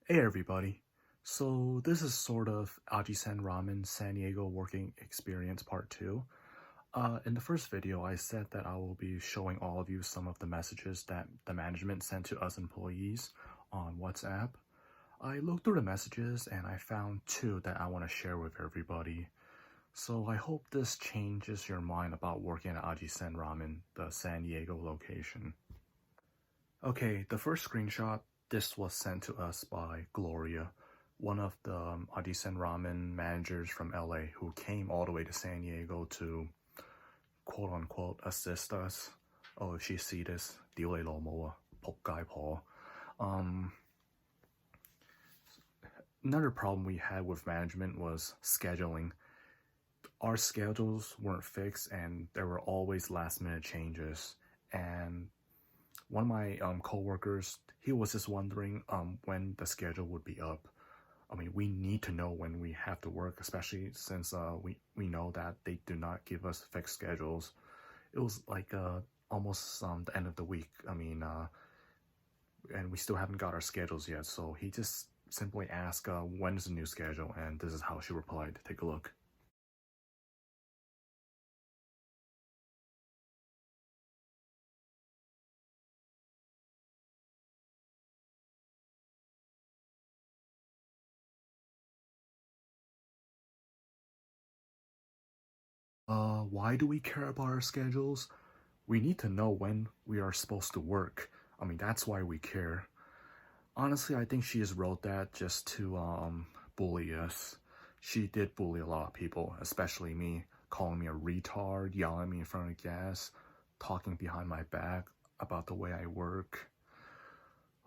Hey everybody. So this is sort of Ajisen Ramen San Diego working experience part 2. In the first video, I said that I will be showing all of you some of the messages that the management sent to us employees on WhatsApp. I looked through the messages and I found two that I want to share with everybody. So I hope this changes your mind about working at Ajisen Ramen, the San Diego location. Okay, the first screenshot, this was sent to us by Gloria, one of the Ajisen Ramen managers from LA who came all the way to San Diego to quote unquote assist us. Oh, if she see this, 屌你老母啊，仆街婆. Another problem we had with management was scheduling. Our schedules weren't fixed and there were always last minute changes. And one of my co-workers, he was just wondering when the schedule would be up. I mean, we need to know when we have to work, especially since we know that they do not give us fixed schedules. It was like almost the end of the week. I mean, and we still haven't got our schedules yet. So he just simply asked, when is the new schedule? And this is how she replied. Take a look. Why do we care about our schedules? We need to know when we are supposed to work. I mean, that's why we care. Honestly, I think she just wrote that just to bully us. She did bully a lot of people, especially me, calling me a retard, yelling at me in front of gas, talking behind my back about the way I work.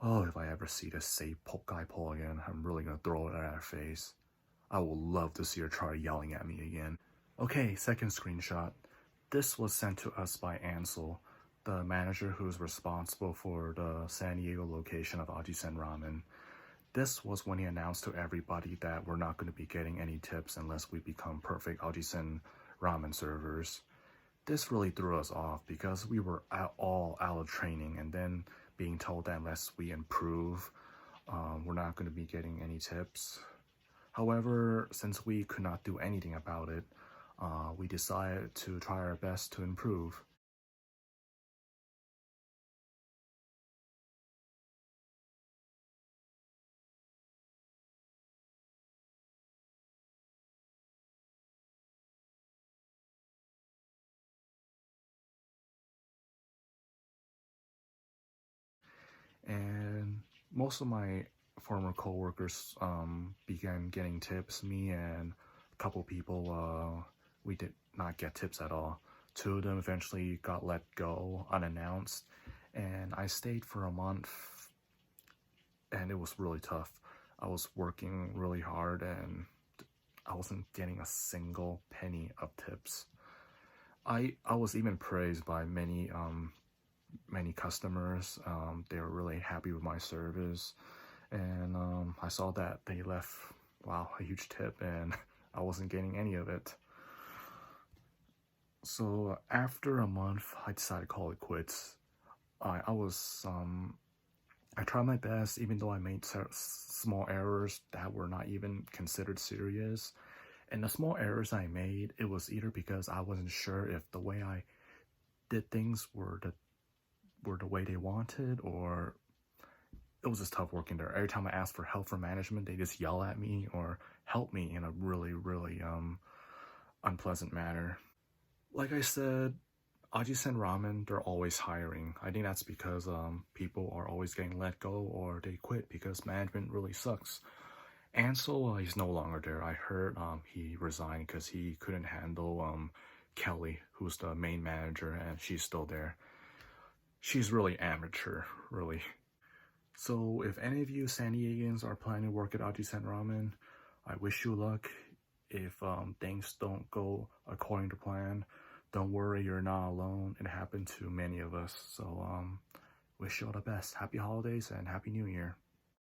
Oh, if I ever see this say "Pop guy Paul" again, I'm really gonna throw it at her face. I would love to see her try yelling at me again. Okay, second screenshot. This was sent to us by Ansel, the manager who's responsible for the San Diego location of Ajisen Ramen. This was when he announced to everybody that we're not going to be getting any tips unless we become perfect Ajisen Ramen servers. This really threw us off because we were all out of training and then being told that unless we improve, we're not going to be getting any tips. However, since we could not do anything about it, we decided to try our best to improve. And most of my former coworkers began getting tips. Me and a couple people, we did not get tips at all. Two of them eventually got let go unannounced, and I stayed for a month, and it was really tough. I was working really hard, and I wasn't getting a single penny of tips. I was even praised by many customers. They were really happy with my service, and I saw that they left, wow, a huge tip, and I wasn't getting any of it. So after a month, I decided to call it quits. I tried my best, even though I made small errors that were not even considered serious. And the small errors I made, it was either because I wasn't sure if the way I did things were the way they wanted, or it was just tough working there. Every time I asked for help from management, they just yell at me or help me in a really unpleasant manner. Like I said, Ajisen Ramen, they're always hiring. I think that's because people are always getting let go or they quit because management really sucks. Ansel, he's no longer there. I heard he resigned because he couldn't handle Kelly, who's the main manager, and she's still there. She's really amateur, really. So if any of you San Diegans are planning to work at Ajisen Ramen, I wish you luck. If things don't go according to plan, don't worry, you're not alone. It happened to many of us. So wish you all the best. Happy holidays and Happy New Year.